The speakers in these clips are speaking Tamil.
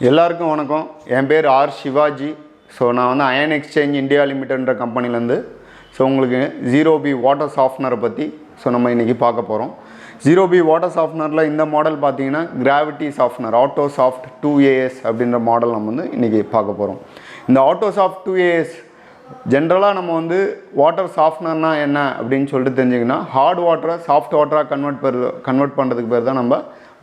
எல்லாருக்கும் வணக்கம். என் பேர் ஆர் சிவாஜி. ஸோ நான் வந்து அயன் எக்ஸ்சேஞ்ச் இந்தியா லிமிடெட்ன்ற கம்பெனிலேருந்து உங்களுக்கு 0B வாட்டர் சாஃப்ட்னரை பற்றி நம்ம இன்றைக்கி பார்க்க போகிறோம். 0B வாட்டர் சாஃப்ட்னரில் இந்த மாடல் பார்த்தீங்கன்னா gravity softener auto soft 2AS அப்படின்ற மாடல் நம்ம வந்து இன்றைக்கி பார்க்க போகிறோம். இந்த ஆட்டோ சாஃப்ட் 2AS ஜென்ரலாக நம்ம வந்து வாட்டர் சாஃப்ட்னர்னா என்ன அப்படின்னு சொல்லிட்டு தெரிஞ்சிங்கன்னா ஹார்ட் வாட்டரை சாஃப்ட் வாட்டராக கன்வெர்ட் பண்ணுறதுக்கு பேர் தான் நம்ம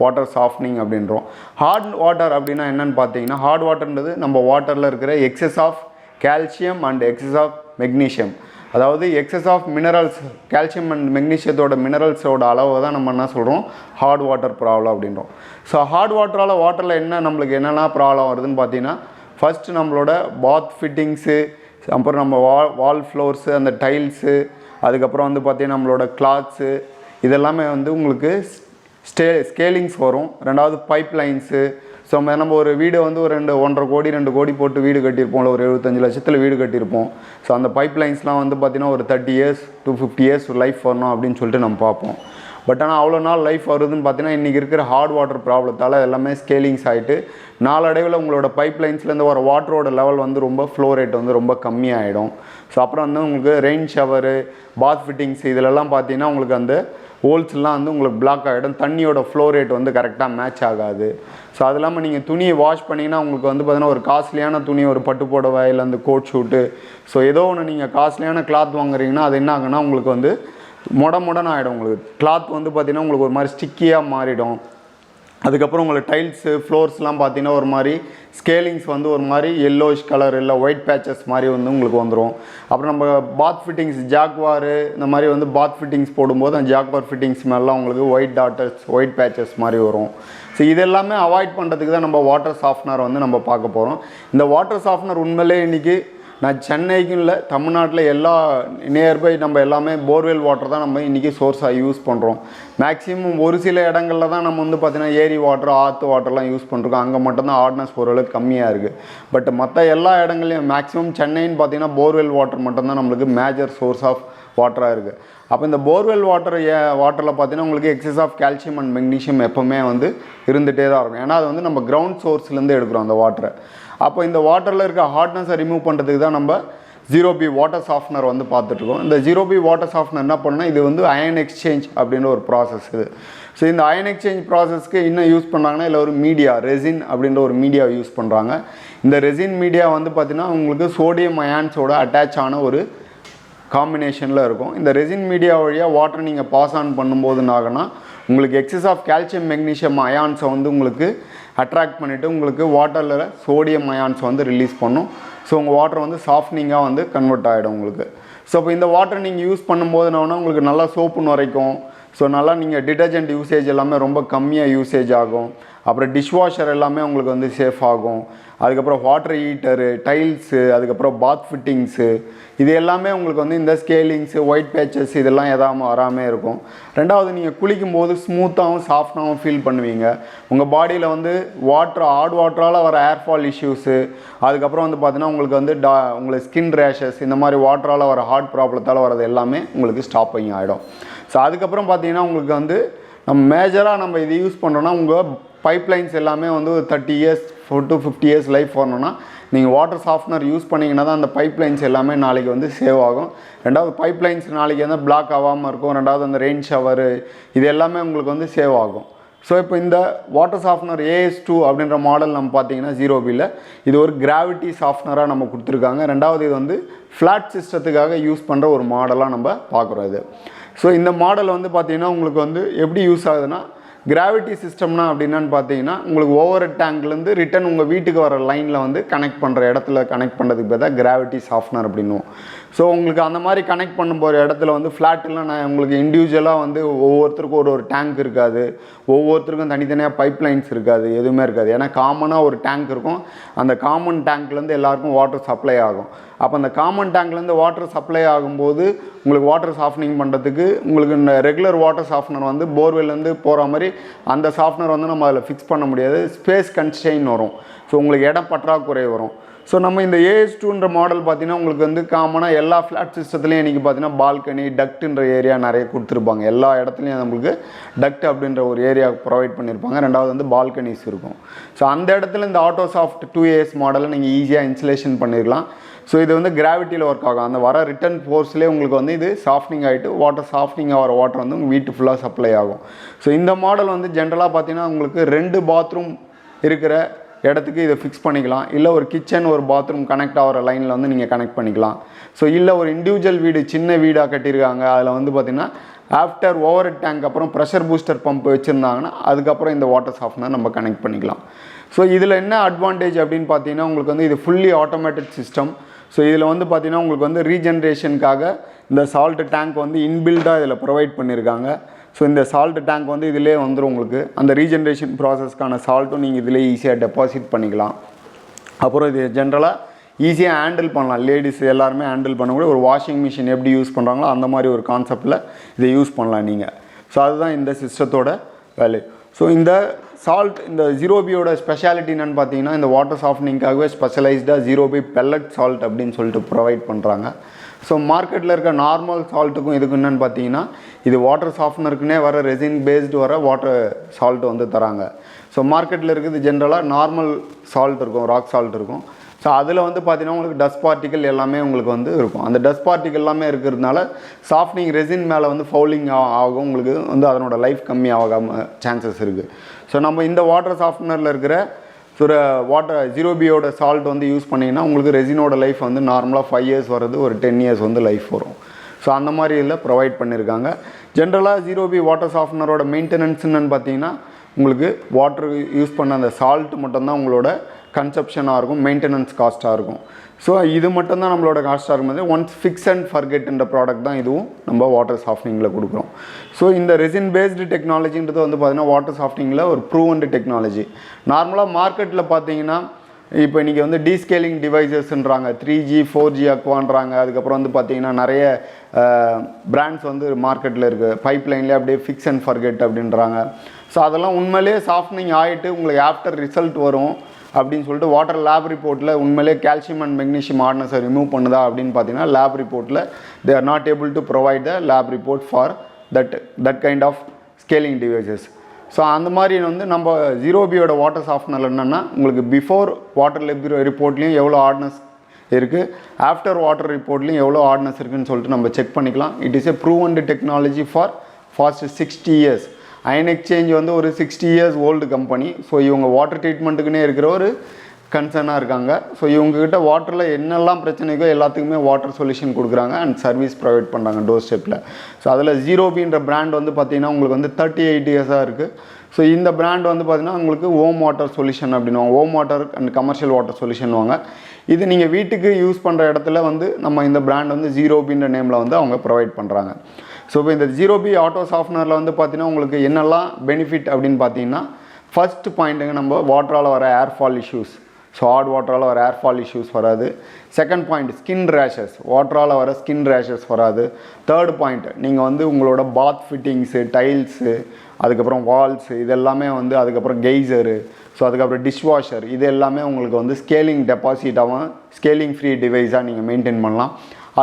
வாட்டர் சாஃப்ட்னிங் அப்படின்றோம். ஹார்ட் வாட்டர் அப்படின்னா என்னென்னு பார்த்தீங்கன்னா ஹார்ட் வாட்டர்ன்றது நம்ம வாட்டரில் இருக்கிற excess of calcium and excess of magnesium, அதாவது excess of minerals calcium and மெக்னீஷியத்தோட மினரல்ஸோட அளவை தான் நம்ம என்ன சொல்கிறோம் ஹார்ட் வாட்டர் ப்ராப்ளம் அப்படின்றோம். ஸோ ஹார்ட் வாட்டரில் என்ன நம்மளுக்கு என்னென்ன ப்ராப்ளம் வருதுன்னு பார்த்தீங்கன்னா ஃபஸ்ட்டு நம்மளோட பாத் ஃபிட்டிங்ஸு, அப்புறம் நம்ம வால் ஃப்ளோர்ஸு, அந்த டைல்ஸு, அதுக்கப்புறம் வந்து பார்த்திங்கன்னா நம்மளோட கிளாத்ஸு இதெல்லாமே வந்து உங்களுக்கு ஸ்கேலிங்ஸ் வரும். ரெண்டாவது பைப் லைன்ஸு. ஸோ நம்ம ஒரு வீடு வந்து ஒரு 1.5 கோடி போட்டு வீடு கட்டியிருப்போம், ஒரு 75 லட்சத்தில் வீடு கட்டியிருப்போம். ஸோ அந்த பைப் லைன்ஸ்லாம் வந்து பார்த்திங்கன்னா ஒரு 30 years to 50 years லைஃப் வரணும் அப்படின்னு சொல்லிட்டு நம்ம பார்ப்போம். பட் ஆனால் அவ்வளோ நாள் லைஃப் வருதுன்னு பார்த்தீங்கன்னா இன்றைக்கி இருக்கிற ஹார்ட் வாட்டர் ப்ராப்ளத்தால் எல்லாமே ஸ்கேலிங்ஸ் ஆகிட்டு நாளடைவில் உங்களோட பைப் லைன்ஸ்லேருந்து வர வாட்டரோட லெவல் வந்து ரொம்ப ஃப்ளோ ரேட் வந்து ரொம்ப கம்மியாகிடும். ஸோ அப்புறம் வந்து உங்களுக்கு ரெயின் ஷவரு, பாத் ஃபிட்டிங்ஸ் இதிலெல்லாம் பார்த்தீங்கன்னா உங்களுக்கு அந்த ஹோல்ஸ்லாம் வந்து உங்களுக்கு பிளாக் ஆகிடும். தண்ணியோட ஃப்ளோ ரேட் வந்து கரெக்டாக மேட்ச் ஆகாது. ஸோ அது இல்லாமல் நீங்கள் துணியை வாஷ் பண்ணிங்கன்னா உங்களுக்கு வந்து பார்த்தீங்கன்னா ஒரு காஸ்ட்லியான துணி, ஒரு பட்டு புடவை இல்லை அந்த கோட் ஷூட்டு, ஸோ ஏதோ ஒன்று நீங்கள் காஸ்ட்லியான கிளாத் வாங்குறீங்கன்னா அது என்ன ஆகுன்னா உங்களுக்கு வந்து மொடன்னு ஆகிடும். உங்களுக்கு கிளாத் வந்து பார்த்திங்கன்னா உங்களுக்கு ஒரு மாதிரி ஸ்டிக்கியாக மாறிடும். அதுக்கப்புறம் உங்களுக்கு டைல்ஸு ஃப்ளோர்ஸ்லாம் பார்த்திங்கன்னா ஒரு மாதிரி ஸ்கேலிங்ஸ் வந்து ஒரு மாதிரி எல்லோயிஷ் கலர் இல்லை ஒயிட் பேச்சஸ் மாதிரி வந்து உங்களுக்கு வந்துடும். அப்புறம் நம்ம பாத் ஃபிட்டிங்ஸ் ஜாக்வாரு இந்த மாதிரி வந்து பாத் ஃபிட்டிங்ஸ் போடும்போது அந்த ஜாக்வார் ஃபிட்டிங்ஸ் மேலாம் உங்களுக்கு ஒயிட் டாட்டர்ஸ் ஒயிட் பேச்சஸ் மாதிரி வரும். ஸோ இதெல்லாமே அவாய்ட் பண்ணுறதுக்கு தான் நம்ம வாட்டர் சாஃப்ட்னர் வந்து நம்ம பார்க்க போகிறோம். இந்த வாட்டர் சாஃப்ட்னர் உண்மையிலே இன்றைக்கி நான் சென்னைக்கும் இல்லை தமிழ்நாட்டில் எல்லா நியர்பை நம்ம எல்லாமே போர்வெல் வாட்டர் தான் நம்ம இன்றைக்கி சோர்ஸாக யூஸ் பண்ணுறோம். மேக்ஸிமம் ஒரு சில இடங்களில் தான் நம்ம வந்து பார்த்திங்கன்னா ஏரி வாட்டர், ஆற்று வாட்டர்லாம் யூஸ் பண்ணுறோம். அங்கே மட்டும்தான் ஹார்ட்னஸ் ஓரளவுக்கு கம்மியாக இருக்குது. பட் மற்ற எல்லா இடங்கள்லையும் மேக்ஸிமம் சென்னைன்னு பார்த்திங்கன்னா போர்வெல் வாட்டர் மட்டும்தான் நம்மளுக்கு மேஜர் சோர்ஸ் ஆஃப் வாட்டராக இருக்குது. அப்போ இந்த போர்வெல் வாட்டரில் பார்த்தீங்கன்னா உங்களுக்கு excess of calcium and magnesium எப்போவுமே வந்து இருந்துகிட்டே தான் இருக்கும். ஏன்னா அது வந்து நம்ம கிரவுண்ட் சோர்ஸ்லேருந்து எடுக்கிறோம் அந்த வாட்டரை. அப்போ இந்த வாட்டரில் இருக்க ஹார்ட்னஸை ரிமூவ் பண்ணுறதுக்கு தான் நம்ம 0B வாட்டர் சாஃப்ட்னர் வந்து பார்த்துட்ருக்கோம். இந்த 0B வாட்டர் சாஃப்ட்னர் என்ன பண்ணால் இது வந்து அயன் எக்ஸ்சேஞ்ச் அப்படின்ற ஒரு ப்ராசஸ் இது. ஸோ இந்த அயன் எக்ஸ்சேஞ்ச் ப்ராசஸ்க்கு இன்னும் யூஸ் பண்ணுறாங்கன்னா இல்லை ஒரு மீடியா ரெசின் அப்படின்ற ஒரு மீடியா யூஸ் பண்ணுறாங்க. இந்த ரெசின் மீடியா வந்து பார்த்திங்கன்னா உங்களுக்கு சோடியம் அயான்ஸோட அட்டாச் ஆன ஒரு காம்பினேஷனில் இருக்கும். இந்த ரெசின் மீடியா வழியாக வாட்டர் நீங்கள் பாஸ் ஆன் பண்ணும்போது என்னாகனா உங்களுக்கு எக்ஸஸ் ஆஃப் கால்சியம் மெக்னீஷியம் அயான்ஸை வந்து உங்களுக்கு அட்ராக்ட் பண்ணிவிட்டு உங்களுக்கு வாட்டரில் சோடியம் அயான்ஸ் வந்து ரிலீஸ் பண்ணும். ஸோ உங்கள் வாட்டர் வந்து சாஃப்ட்னிங்காக வந்து கன்வெர்ட் ஆகிடும் உங்களுக்கு. ஸோ இப்போ இந்த வாட்டர் நீங்கள் யூஸ் பண்ணும்போது என்னன்னா உங்களுக்கு நல்லா சோப்புன்னு வரைக்கும். ஸோ நல்லா நீங்கள் டிட்டர்ஜென்ட் யூசேஜ் எல்லாமே ரொம்ப கம்மியாக யூசேஜ் ஆகும். அப்புறம் டிஷ்வாஷர் எல்லாமே உங்களுக்கு வந்து சேஃப் ஆகும். அதுக்கப்புறம் வாட்டர் ஹீட்டரு, டைல்ஸு, அதுக்கப்புறம் பாத் ஃபிட்டிங்ஸு இது எல்லாமே உங்களுக்கு வந்து இந்த ஸ்கேலிங்ஸு ஒயிட் பேச்சஸ் இதெல்லாம் எதாமல் வராமல் இருக்கும். ரெண்டாவது நீங்கள் குளிக்கும்போது ஸ்மூத்தாகவும் சாஃப்டாகவும் ஃபீல் பண்ணுவீங்க. உங்கள் பாடியில் வந்து ஹார்ட் வாட்டரால் வர ஏர்ஃபால் இஷ்யூஸு, அதுக்கப்புறம் வந்து பார்த்தீங்கன்னா உங்களுக்கு வந்து உங்களுக்கு ஸ்கின் ரேஷஸ் இந்த மாதிரி வாட்டரால் வர ஹார்ட் ப்ராப்ளத்தால் வரது எல்லாமே உங்களுக்கு ஸ்டாப்பிங் ஆகிடும். ஸோ அதுக்கப்புறம் பார்த்தீங்கன்னா உங்களுக்கு வந்து நம்ம மேஜராக நம்ம இது யூஸ் பண்ணுறோன்னா உங்கள் பைப் லைன்ஸ் எல்லாமே வந்து ஒரு 30 years to 50 years லைஃப் வரணும்னா நீங்கள் வாட்டர் சாஃப்ட்னர் யூஸ் பண்ணிங்கன்னா தான் அந்த பைப் லைன்ஸ் எல்லாமே நாளைக்கு வந்து சேவ் ஆகும். ரெண்டாவது பைப் லைன்ஸ் நாளைக்கு வந்து பிளாக் ஆகாமல் இருக்கும். ரெண்டாவது அந்த ரெயின் ஷவரு இது எல்லாமே உங்களுக்கு வந்து சேவ் ஆகும். ஸோ இப்போ இந்த வாட்டர் சாஃப்ட்னர் AS2 அப்படின்ற மாடல் நம்ம பார்த்தீங்கன்னா 0Bயில் இது ஒரு கிராவிட்டி சாஃப்ட்னராக நம்ம கொடுத்துருக்காங்க. ரெண்டாவது இது வந்து ஃப்ளாட் சிஸ்டத்துக்காக யூஸ் பண்ணுற ஒரு மாடலாக நம்ம பார்க்குறோம் இது. ஸோ இந்த மாடல் வந்து பார்த்திங்கன்னா உங்களுக்கு வந்து எப்படி யூஸ் ஆகுதுன்னா கிராவிட்டி சிஸ்டம்னா அப்படின்னான்னு பார்த்தீங்கன்னா உங்களுக்கு ஓவர் டேங்க்லேருந்து ரிட்டன் உங்கள் வீட்டுக்கு வர லைனில் வந்து கனெக்ட் பண்ணுற இடத்துல கனெக்ட் பண்ணுறதுக்கு பார்த்தா கிராவிட்டி சாஃப்ட்னர் அப்படின்னுவோம். ஸோ உங்களுக்கு அந்த மாதிரி கனெக்ட் பண்ண போகிற இடத்துல வந்து ஃப்ளாட்டில் நான் உங்களுக்கு இண்டிவிஜுவலாக வந்து ஒவ்வொருத்தருக்கும் ஒரு டேங்க் இருக்காது, ஒவ்வொருத்தருக்கும் தனித்தனியாக பைப் லைன்ஸ் இருக்காது, எதுவுமே இருக்காது. ஏன்னா காமனாக ஒரு டேங்க் இருக்கும். அந்த காமன் டேங்க்லேருந்து எல்லாருக்கும் வாட்டர் சப்ளை ஆகும். அப்போ அந்த காமன் டேங்க்லேருந்து வாட்டர் சப்ளை ஆகும்போது உங்களுக்கு வாட்டர் சாஃப்ட்னிங் பண்ணுறதுக்கு உங்களுக்கு இந்த ரெகுலர் வாட்டர் சாஃப்ட்னர் வந்து போர்வெல்லேருந்து போகிற மாதிரி அந்த சாஃப்ட்னர் வந்து நம்ம அதில் ஃபிக்ஸ் பண்ண முடியாது. ஸ்பேஸ் கன்ஸ்ட்ரெயின் வரும். ஸோ உங்களுக்கு இடம் பற்றாக்குறை வரும். ஸோ நம்ம இந்த AS2ன்ற மாடல் பார்த்திங்கன்னா உங்களுக்கு வந்து காமனாக எல்லா ஃப்ளாட் சிஸ்டத்துலேயும் இன்றைக்கி பார்த்தீங்கன்னா பால்கனி டக்ட்ன்ற ஏரியா நிறைய கொடுத்துருப்பாங்க. எல்லா இடத்துலையும் நம்மளுக்கு டக்ட் அப்படின்ற ஒரு ஏரியா ப்ரொவைட் பண்ணியிருப்பாங்க. ரெண்டாவது வந்து பால்கனிஸ் இருக்கும். ஸோ அந்த இடத்துல இந்த ஆட்டோசாஃப்ட் 2AS மாடலை நீங்கள் ஈஸியாக இன்சுலேஷன் பண்ணிடலாம். ஸோ இது வந்து கிராவிட்டியில் ஒர்க் ஆகும். அந்த வர ரிட்டர்ன் ஃபோர்ஸ்லேயே உங்களுக்கு வந்து இது சாஃப்ட்னிங் ஆகிட்டு சாஃப்ட்னிங் ஆகிற வாட்டர் வந்து உங்கள் வீட்டு ஃபுல்லாக சப்ளை ஆகும். ஸோ இந்த மாடல் வந்து ஜென்ரலாக பார்த்தீங்கன்னா உங்களுக்கு 2 பாத்ரூம் இருக்கிற இடத்துக்கு இதை ஃபிக்ஸ் பண்ணிக்கலாம். இல்லை ஒரு கிச்சன் ஒரு பாத்ரூம் கனெக்ட் ஆகிற லைனில் வந்து நீங்கள் கனெக்ட் பண்ணிக்கலாம். ஸோ இல்லை ஒரு இண்டிவிஜுவல் வீடு சின்ன வீடாக கட்டியிருக்காங்க, அதில் வந்து பார்த்திங்கன்னா ஆஃப்டர் ஓவர் டேங்க் அப்புறம் ப்ரெஷர் பூஸ்டர் பம்ப் வச்சுருந்தாங்கன்னா அதுக்கப்புறம் இந்த வாட்டர் சாஃப்ட்னர் நம்ம கனெக்ட் பண்ணிக்கலாம். ஸோ இதில் என்ன அட்வான்டேஜ் அப்படின்னு பார்த்தீங்கன்னா உங்களுக்கு வந்து இது ஃபுல்லி ஆட்டோமேட்டிக் சிஸ்டம். ஸோ இதில் வந்து பார்த்திங்கன்னா உங்களுக்கு வந்து ரீஜென்ரேஷனுக்காக இந்த சால்ட் டேங்க் வந்து இன்பில்டாக இதில் ப்ரொவைட் பண்ணியிருக்காங்க. ஸோ இந்த சால்ட் டேங்க் வந்து இதிலே வந்துடும். உங்களுக்கு அந்த ரீஜென்ரேஷன் ப்ராசஸ்க்கான சால்ட்டும் நீங்கள் இதிலே ஈஸியாக டெபாசிட் பண்ணிக்கலாம். அப்புறம் இது ஜென்ரலாக ஈஸியாக ஹேண்டில் பண்ணலாம். லேடிஸ் எல்லாருமே ஹேண்டில் பண்ணக்கூடிய ஒரு வாஷிங் மிஷின் எப்படி யூஸ் பண்ணுறாங்களோ அந்த மாதிரி ஒரு கான்செப்டில் இதை யூஸ் பண்ணலாம் நீங்கள். ஸோ அதுதான் இந்த சிஸ்டத்தோட வேல்யூ. ஸோ இந்த சால்ட் இந்த 0Bயோட ஸ்பெஷாலிட்டி என்னென்னு பார்த்தீங்கன்னா இந்த வாட்டர் சாஃப்ட்னிங்காகவே ஸ்பெஷலைஸ்டாக 0B பெல்லட் சால்ட் அப்படின்னு சொல்லிட்டு ப்ரொவைட் பண்ணுறாங்க. ஸோ மார்க்கெட்டில் இருக்க நார்மல் சால்ட்டுக்கும் இதுக்கு என்னென்னு பார்த்தீங்கன்னா இது வாட்டர் சாஃப்ட்னருக்குனே வர ரெசின் பேஸ்டு வர வாட்டர் சால்ட் வந்து தராங்க. ஸோ மார்க்கெட்டில் இருக்குது ஜென்ரலாக நார்மல் சால்ட் இருக்கும், ராக் சால்ட் இருக்கும். ஸோ அதில் வந்து பார்த்தீங்கன்னா உங்களுக்கு டஸ்ட் பார்ட்டிக்கல் எல்லாமே உங்களுக்கு வந்து இருக்கும். அந்த டஸ்ட் பார்ட்டிக்கல் எல்லாமே இருக்கிறதுனால சாஃப்ட்னிங் ரெசின் மேலே வந்து ஃபவுலிங் ஆகும். உங்களுக்கு வந்து அதனோட லைஃப் கம்மி ஆகாமல் சான்சஸ் இருக்குது. ஸோ நம்ம இந்த வாட்டர் சாஃப்ட்னரில் இருக்கிற ஒரு வாட்டர் 0Bயோட சால்ட் வந்து யூஸ் பண்ணிங்கன்னா உங்களுக்கு ரெசினோட லைஃப் வந்து நார்மலாக 5 இயர்ஸ் வர்றது ஒரு 10 இயர்ஸ் வந்து லைஃப் வரும். ஸோ அந்த மாதிரி இதில் ப்ரொவைட் பண்ணியிருக்காங்க. ஜென்ரலாக 0B வாட்டர் சாஃப்ட்னரோட மெயின்டெனன்ஸ்ன்னு பார்த்தீங்கன்னா உங்களுக்கு வாட்டர் யூஸ் பண்ண அந்த சால்ட் மட்டும்தான் உங்களோட கன்சப்ஷனாக இருக்கும், மெயின்டெனன்ஸ் காஸ்ட்டாக இருக்கும். ஸோ இது மட்டும்தான் நம்மளோட காஸ்ட்டாக இருக்கும். ஒன்ஸ் ஃபிக்ஸ் அண்ட் ஃபர்கெட்ன்ற ப்ராடக்ட் தான் இதுவும் நம்ம வாட்டர் சாஃப்ட்னிங்கில் கொடுக்குறோம். ஸோ இந்த ரெசின் பேஸ்டு டெக்னாலஜின்றது வந்து பார்த்திங்கன்னா வாட்டர் சாஃப்ட்னிங்கில் ஒரு ப்ரூவன்டு டெக்னாலஜி. நார்மலாக மார்க்கெட்டில் பார்த்தீங்கன்னா இப்போ இன்றைக்கி வந்து டீஸ்கேலிங் டிவைசஸ்ன்றாங்க, 3G 4G அக்வான்றாங்க. அதுக்கப்புறம் வந்து பார்த்திங்கன்னா நிறைய பிராண்ட்ஸ் வந்து மார்க்கெட்டில் இருக்குது. பைப்லைன்லேயே அப்படியே ஃபிக்ஸ் அண்ட் ஃபர்கெட் அப்படின்றாங்க. ஸோ அதெல்லாம் உண்மையிலே சாஃப்ட்னிங் ஆகிட்டு உங்களுக்கு ஆஃப்டர் ரிசல்ட் வரும் அப்படின்னு சொல்லிட்டு வாட்டர் லேப் ரிப்போர்ட்டில் உண்மையிலே கால்சியம் அண்ட் மெக்னீஷியம் ஹார்ட்னஸை ரிமூவ் பண்ணுதா அப்படின்னு பார்த்தீங்கன்னா லேப் ரிப்போர்ட்டில் they are not able to provide the lab report for that kind of scaling devices. So அந்த மாதிரி வந்து நம்ம 0Bயோட வாட்டர் சாஃப்ட்னர் என்னென்னா உங்களுக்கு பிஃபோர் வாட்டர் லேப் ரிப்போர்ட்லேயும் எவ்வளோ ஹார்ட்னஸ் இருக்குது, ஆஃப்டர் வாட்டர் ரிப்போர்ட்லேயும் எவ்வளோ ஹார்ட்னஸ் இருக்குதுன்னு சொல்லிட்டு நம்ம செக் பண்ணிக்கலாம். It is a proven technology for fast 60 years. Ion exchange வந்து ஒரு 60 இயர்ஸ் ஓல்டு கம்பெனி. ஸோ இவங்க வாட்டர் ட்ரீட்மெண்ட்டுக்குன்னே இருக்கிற ஒரு கன்சர்னாக இருக்காங்க. ஸோ இவங்ககிட்ட வாட்டரில் என்னெல்லாம் பிரச்சனைக்கோ எல்லாத்துக்குமே வாட்டர் சொல்யூஷன் கொடுக்குறாங்க அண்ட் சர்வீஸ் ப்ரொவைட் பண்ணுறாங்க டோர் ஸ்டெப்பில். ஸோ அதில் 0Bன்ற பிராண்ட் வந்து பார்த்திங்கன்னா உங்களுக்கு வந்து 38 இயர்ஸாக இருக்குது. ஸோ இந்த பிராண்ட் வந்து பார்த்திங்கன்னா உங்களுக்கு ஹோம் வாட்டர் சொல்யூஷன் அப்படின்வாங்க, home water and commercial water solution வாங்க. இது நீங்கள் வீட்டுக்கு யூஸ் பண்ணுற இடத்துல வந்து நம்ம இந்த பிராண்ட் வந்து 0Bன்ற நேமில் வந்து அவங்க ப்ரொவைட் பண்ணுறாங்க. ஸோ இப்போ இந்த 0B ஆட்டோ சாஃப்ட்னரில் வந்து பார்த்திங்கன்னா உங்களுக்கு என்னெல்லாம் பெனிஃபிட் அப்படின்னு பார்த்தீங்கன்னா ஃபர்ஸ்ட் பாயிண்ட்டுங்க நம்ம வாட்டரால் வர ஏர்ஃபால் இஷ்யூஸ். ஸோ ஹாட் வாட்டரால் வர ஏர்ஃபால் இஷ்யூஸ் வராது. செகண்ட் பாயிண்ட் ஸ்கின் ரேஷஸ், வாட்டரால் வர ஸ்கின் ரேஷஸ் வராது. தேர்ட் பாயிண்ட் நீங்கள் வந்து உங்களோட பாத் ஃபிட்டிங்ஸு, டைல்ஸு, அதுக்கப்புறம் வால்ஸு இதெல்லாமே வந்து அதுக்கப்புறம் கெய்சரு, ஸோ அதுக்கப்புறம் டிஷ்வாஷர் இது எல்லாமே உங்களுக்கு வந்து ஸ்கேலிங் டெபாசிட்டாகவும் ஸ்கேலிங் ஃப்ரீ டிவைஸாக நீங்கள் மெயின்டைன் பண்ணலாம்.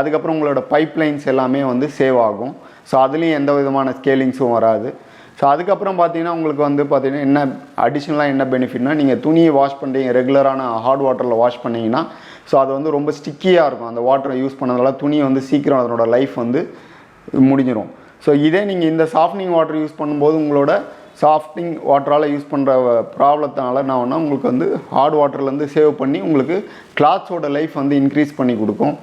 அதுக்கப்புறம் உங்களோட பைப்லைன்ஸ் எல்லாமே வந்து சேவ் ஆகும். ஸோ அதுலேயும் எந்த விதமான ஸ்கேலிங்ஸும் வராது. ஸோ அதுக்கப்புறம் பார்த்தீங்கன்னா உங்களுக்கு வந்து பார்த்திங்கன்னா என்ன அடிஷ்னலாக என்ன பெனிஃபிட்னா நீங்கள் துணியை வாஷ் பண்ணுறீங்க, ரெகுலரான ஹாட் வாட்டரில் வாஷ் பண்ணிங்கன்னா ஸோ அது வந்து ரொம்ப ஸ்டிக்கியாக இருக்கும். அந்த வாட்டரை யூஸ் பண்ணதால துணி வந்து சீக்கிரம் அதனோட லைஃப் வந்து முடிஞ்சிடும். ஸோ இதே நீங்கள் இந்த சாஃப்ட்னிங் வாட்டர் யூஸ் பண்ணும்போது உங்களோட சாஃப்ட்னிங் வாட்டரால் யூஸ் பண்ணுற ப்ராப்ளத்தினால என்ன ஒன்றா உங்களுக்கு வந்து ஹாட் வாட்டர்லேருந்து சேவ் பண்ணி உங்களுக்கு கிளாத்ஸோட லைஃப் வந்து இன்க்ரீஸ் பண்ணி கொடுக்கும்.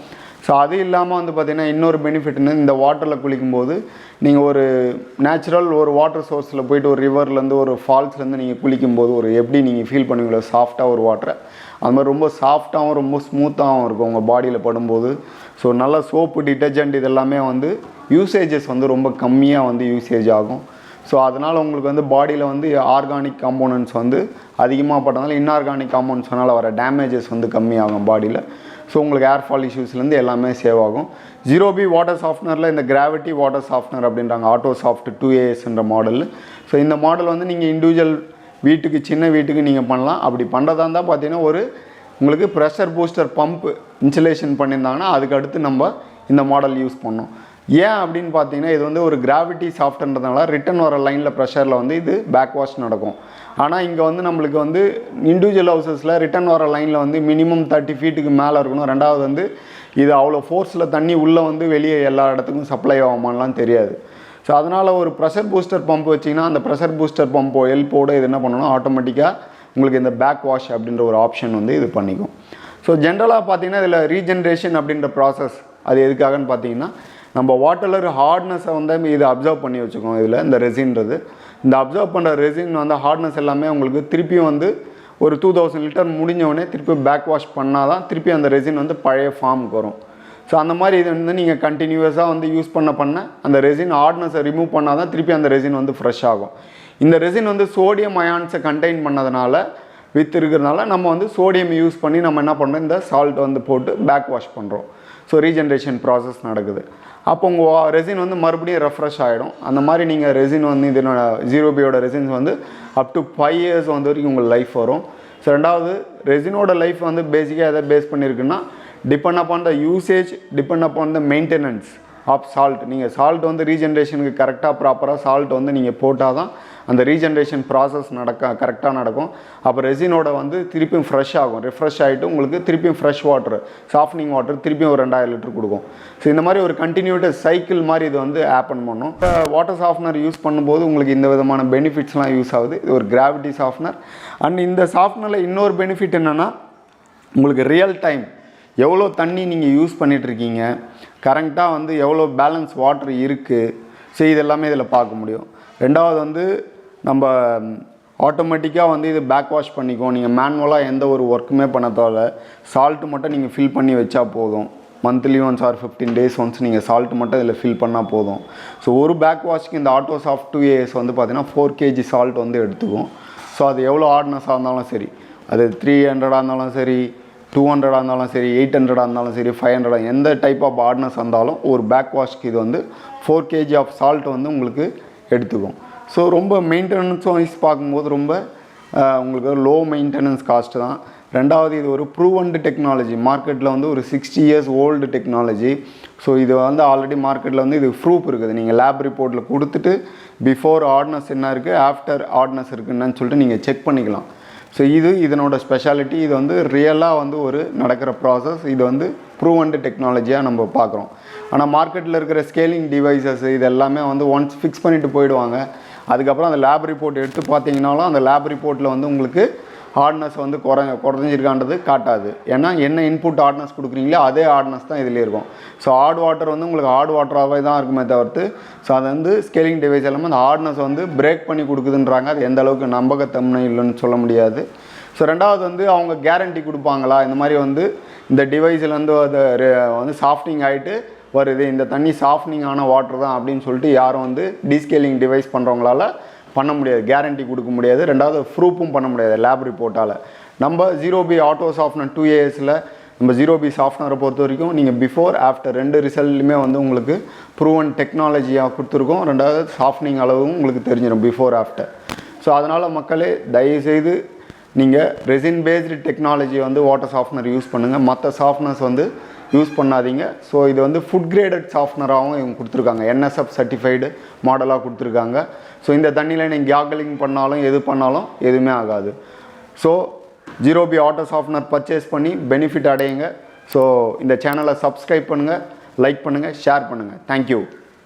ஸோ அது இல்லாமல் வந்து பார்த்திங்கன்னா இன்னொரு பெனிஃபிட்னு இந்த வாட்டரில் குளிக்கும்போது நீங்கள் ஒரு நேச்சுரல் ஒரு வாட்டர் சோர்ஸில் போய்ட்டு ஒரு ரிவர்லேருந்து ஒரு ஃபால்ஸ்லேருந்து நீங்கள் குளிக்கும்போது ஒரு எப்படி நீங்கள் ஃபீல் பண்ணுவீங்களோ சாஃப்டாக ஒரு வாட்டரை, அது மாதிரி ரொம்ப சாஃப்டாகவும் ரொம்ப ஸ்மூத்தாகவும் இருக்கும் உங்கள் பாடியில் படும்போது. ஸோ நல்ல சோப்பு, டிட்டர்ஜென்ட் இதெல்லாமே வந்து யூசேஜஸ் வந்து ரொம்ப கம்மியாக வந்து யூசேஜ் ஆகும். ஸோ அதனால் உங்களுக்கு வந்து பாடியில் வந்து ஆர்கானிக் காம்போனன்ட்ஸ் வந்து அதிகமாக பட்டதுனால இன்ஆர்கானிக் காம்போனன்ட்ஸ்னால் வர டேமேஜஸ் வந்து கம்மியாகும் பாடியில். ஸோ உங்களுக்கு ஏர்ஃபால் இஷ்யூஸ்லேருந்து எல்லாமே சேவ் ஆகும். 0B வாட்டர் சாஃப்ட்னரில் இந்த கிராவிட்டி வாட்டர் சாஃப்ட்னர் அப்படின்றாங்க, ஆட்டோ சாஃப்ட் 2ASன்ற மாடல். ஸோ இந்த மாடல் வந்து நீங்கள் இண்டிவிஜுவல் வீட்டுக்கு, சின்ன வீட்டுக்கு நீங்கள் பண்ணலாம். அப்படி பண்ணுறதா இருந்தால் பார்த்தீங்கன்னா ஒரு உங்களுக்கு ப்ரெஷர் பூஸ்டர் பம்ப் இன்சுலேஷன் பண்ணியிருந்தாங்கன்னா அதுக்கு அடுத்து நம்ம இந்த மாடல் யூஸ் பண்ணோம். ஏன் அப்படின்னு பார்த்தீங்கன்னா இது வந்து ஒரு கிராவிட்டி சாஃப்ட்ன்றதுனால ரிட்டன் வர லைனில் ப்ரெஷரில் வந்து இது பேக் வாஷ் நடக்கும். ஆனால் இங்கே வந்து நம்மளுக்கு வந்து இண்டிவிஜுவல் ஹவுசஸில் ரிட்டன் வர லைனில் வந்து மினிமம் 30 ஃபீட்டுக்கு மேலே இருக்கணும். ரெண்டாவது வந்து இது அவ்வளோ ஃபோர்ஸில் தண்ணி உள்ளே வந்து வெளியே எல்லா இடத்துக்கும் சப்ளை ஆகுமான்லாம் தெரியாது. ஸோ அதனால் ஒரு ப்ரெஷர் பூஸ்டர் பம்ப் வச்சிங்கன்னா அந்த ப்ரெஷர் பூஸ்டர் பம்போ ஹெல்ப்போடு இது என்ன பண்ணணும், ஆட்டோமேட்டிக்காக உங்களுக்கு இந்த பேக் வாஷ் அப்படின்ற ஒரு ஆப்ஷன் வந்து இது பண்ணிக்கும். ஸோ ஜென்ரலாக பார்த்தீங்கன்னா இதில் ரீஜென்ரேஷன் அப்படின்ற ப்ராசஸ் அது எதுக்காகன்னு பார்த்தீங்கன்னா நம்ம வாட்டரில் ஹார்ட்னஸை வந்து இது அப்சர்வ் பண்ணி வச்சுக்கோம். இதில் இந்த ரெசின்றது இந்த அப்சர்வ் பண்ணுற ரெசின் வந்து ஹார்ட்னஸ் எல்லாமே உங்களுக்கு திருப்பியும் வந்து ஒரு 2000 லிட்டர் முடிஞ்சவொடனே திருப்பி பேக் வாஷ் பண்ணால் தான் திருப்பி அந்த ரெசின் வந்து பழைய ஃபார்முக்கு வரும். ஸோ அந்த மாதிரி இது வந்து நீங்கள் கண்டினியூஸாக வந்து யூஸ் பண்ண அந்த ரெசின் ஹார்ட்னஸை ரிமூவ் பண்ணால் தான் திருப்பி அந்த ரெசின் வந்து ஃப்ரெஷ் ஆகும். இந்த ரெசின் வந்து சோடியம் அயான்ஸை கண்டெயின் பண்ணதுனால இருக்கிறதுனால நம்ம வந்து சோடியம் யூஸ் பண்ணி நம்ம என்ன பண்ணுறோம், இந்த சால்ட் வந்து போட்டு பேக் வாஷ் பண்ணுறோம். ஸோ ரீஜென்ரேஷன் ப்ராசஸ் நடக்குது. அப்போ உங்கள் ரெசின் வந்து மறுபடியும் ரெஃப்ரெஷ் ஆகிடும். அந்த மாதிரி நீங்கள் ரெசின் வந்து இதனோட 0Bயோட ரெசின்ஸ் வந்து அப் டு 5 இயர்ஸ் வந்து வரைக்கும் உங்களுக்கு லைஃப் வரும். ஸோ ரெண்டாவது ரெசினோட லைஃப் வந்து பேசிக்காக எதை பேஸ் பண்ணியிருக்குன்னா depend upon the usage, depend upon the maintenance of salt. நீங்கள் சால்ட் வந்து ரீஜென்ரேஷனுக்கு கரெக்டாக ப்ராப்பராக சால்ட் வந்து நீங்கள் போட்டால் தான் அந்த ரீஜென்ரேஷன் ப்ராசஸ் கரெக்டாக நடக்கும். அப்போ ரெசினோட வந்து திருப்பியும் ஃப்ரெஷ் ஆகும், ரிஃப்ரெஷ் ஆகிட்டு உங்களுக்கு திருப்பியும் ஃப்ரெஷ் வாட்டர், சாஃப்ட்னிங் வாட்டர் திருப்பியும் ஒரு 2000 லிட்டர் கொடுக்கும். ஸோ இந்த மாதிரி ஒரு கண்டினியூட்டட் சைக்கிள் மாதிரி இது வந்து ஹேப்பன் பண்ணும். இப்போ வாட்டர் சாஃப்ட்னர் யூஸ் பண்ணும்போது உங்களுக்கு இந்த விதமான பெனிஃபிட்ஸ்லாம் யூஸ் ஆகுது. இது ஒரு கிராவிட்டி சாஃப்ட்னர். அண்ட் இந்த சாஃப்ட்னரில் இன்னொரு பெனிஃபிட் என்னென்னா உங்களுக்கு ரியல் டைம் எவ்வளோ தண்ணி நீங்கள் யூஸ் பண்ணிகிட்ருக்கீங்க, கரெக்டாக வந்து எவ்வளோ பேலன்ஸ் வாட்டர் இருக்குது, ஸோ இதெல்லாமே இதில் பார்க்க முடியும். ரெண்டாவது வந்து நம்ம ஆட்டோமேட்டிக்காக வந்து இது பேக் வாஷ் பண்ணிக்கும். நீங்கள் மேனுவலாக எந்த ஒரு ஒர்க்குமே பண்ண தேவை, சால்ட்டு மட்டும் நீங்கள் ஃபில் பண்ணி வச்சா போதும். Monthly once or 15 days once நீங்கள் சால்ட் மட்டும் இதில் ஃபில் பண்ணால் போதும். ஸோ ஒரு பேக் வாஷ்க்கு இந்த ஆட்டோ சாஃப்ட் 2AS வந்து பார்த்திங்கன்னா 4 kg சால்ட் வந்து எடுத்துக்கும். ஸோ அது எவ்வளோ ஹார்ட்னஸாக இருந்தாலும் சரி, அது 300 இருந்தாலும் சரி, 200 இருந்தாலும் சரி, 800 இருந்தாலும் சரி, 500 எந்த டைப் ஆஃப் ஹார்ட்னஸ் இருந்தாலும் ஒரு பேக் வாஷ்க்கு இது வந்து 4 kg ஆஃப் சால்ட் வந்து உங்களுக்கு எடுத்துக்கும். ஸோ ரொம்ப மெயின்டெனன்ஸ் வைஸ் பார்க்கும்போது ரொம்ப உங்களுக்கு லோ மெயின்டெனன்ஸ் காஸ்ட்டு தான். ரெண்டாவது இது ஒரு ப்ரூவன்டு டெக்னாலஜி, மார்க்கெட்டில் வந்து ஒரு 60 years ஓல்டு டெக்னாலஜி. ஸோ இது வந்து ஆல்ரெடி மார்க்கெட்டில் வந்து இது ப்ரூஃப் இருக்குது. நீங்கள் லேப் ரிப்போர்ட்டில் கொடுத்துட்டு பிஃபோர் ஹார்ட்னஸ் என்ன இருக்குது, ஆஃப்டர் ஹார்ட்னஸ் இருக்குன்னு சொல்லிட்டு நீங்கள் செக் பண்ணிக்கலாம். ஸோ இதனோட ஸ்பெஷாலிட்டி. இது வந்து ரியலாக வந்து ஒரு நடக்கிற ப்ராசஸ். இது வந்து ப்ரூவன்டு டெக்னாலஜியாக நம்ம பார்க்குறோம். ஆனால் மார்க்கெட்டில் இருக்கிற ஸ்கேலிங் டிவைசஸ் இது எல்லாமே வந்து ஒன்ஸ் ஃபிக்ஸ் பண்ணிவிட்டு போயிடுவாங்க. அதுக்கப்புறம் அந்த லேப் ரிப்போர்ட் எடுத்து பார்த்தீங்கன்னாலும் அந்த லேப் ரிப்போர்ட்டில் வந்து உங்களுக்கு ஹார்ட்னஸ் வந்து குறைஞ்சிருக்கான்றது காட்டாது. ஏன்னா என்ன இன்புட் ஹார்ட்னஸ் கொடுக்குறீங்களோ அதே ஹார்ட்னஸ் தான் இதில் இருக்கும். ஸோ ஹார்ட் வாட்டர் வந்து உங்களுக்கு ஹார்ட் வாட்டராகவே தான் இருக்குமே தவிர்த்து ஸோ அது வந்து ஸ்கேலிங் டிவைஸ் எல்லாமே அந்த ஹார்ட்னஸ் வந்து பிரேக் பண்ணி கொடுக்குதுன்றாங்க. அது எந்த அளவுக்கு நம்பகத்தன்மை இல்லைன்னு சொல்ல முடியாது. ஸோ ரெண்டாவது வந்து அவங்க கேரண்டி கொடுப்பாங்களா, இந்த மாதிரி வந்து இந்த டிவைஸில் வந்து அதை வந்து சாஃப்டிங் ஆகிட்டு வருது, இந்த தண்ணி சாஃப்ட்னிங் ஆன வாட்டர் தான் அப்படின்னு சொல்லிட்டு யாரும் வந்து டீஸ்கேலிங் டிவைஸ் பண்ணுறவங்களால பண்ண முடியாது, கேரண்டி கொடுக்க முடியாது. ரெண்டாவது ப்ரூஃபும் பண்ண முடியாது லேப் ரிப்போர்ட்டால். நம்ம 0B ஆட்டோ சாஃப்ட்னர் 2ASல நம்ம 0B சாஃப்ட்னரை பொறுத்த வரைக்கும் நீங்கள் பிஃபோர் ஆஃப்டர் 2 ரிசல்ட்லையுமே வந்து உங்களுக்கு ப்ரூவன் டெக்னாலஜியாக கொடுத்துருக்கோம். ரெண்டாவது சாஃப்ட்னிங் அளவும் உங்களுக்கு தெரிஞ்சிடும் பிஃபோர் ஆஃப்டர். ஸோ அதனால் மக்களே தயவுசெய்து நீங்கள் ரெசின் பேஸ்டு டெக்னாலஜி வந்து வாட்டர் சாஃப்ட்னர் யூஸ் பண்ணுங்கள், மற்ற சாஃப்ட்னர்ஸ் வந்து யூஸ் பண்ணாதீங்க. ஸோ இது வந்து ஃபுட் கிரேடட் சாஃப்ட்னராகவும் இவங்க கொடுத்துருக்காங்க, NSF சர்டிஃபைடு மாடலாக கொடுத்துருக்காங்க. ஸோ இந்த தண்ணியில் நீங்கள் கேகலிங் பண்ணாலும் எது பண்ணாலும் எதுவுமே ஆகாது. So 0B auto softener purchase பண்ணி பெனிஃபிட் அடையுங்க. ஸோ இந்த சேனலை சப்ஸ்கிரைப் பண்ணுங்கள், லைக் பண்ணுங்கள், ஷேர் பண்ணுங்கள். தேங்க்யூ.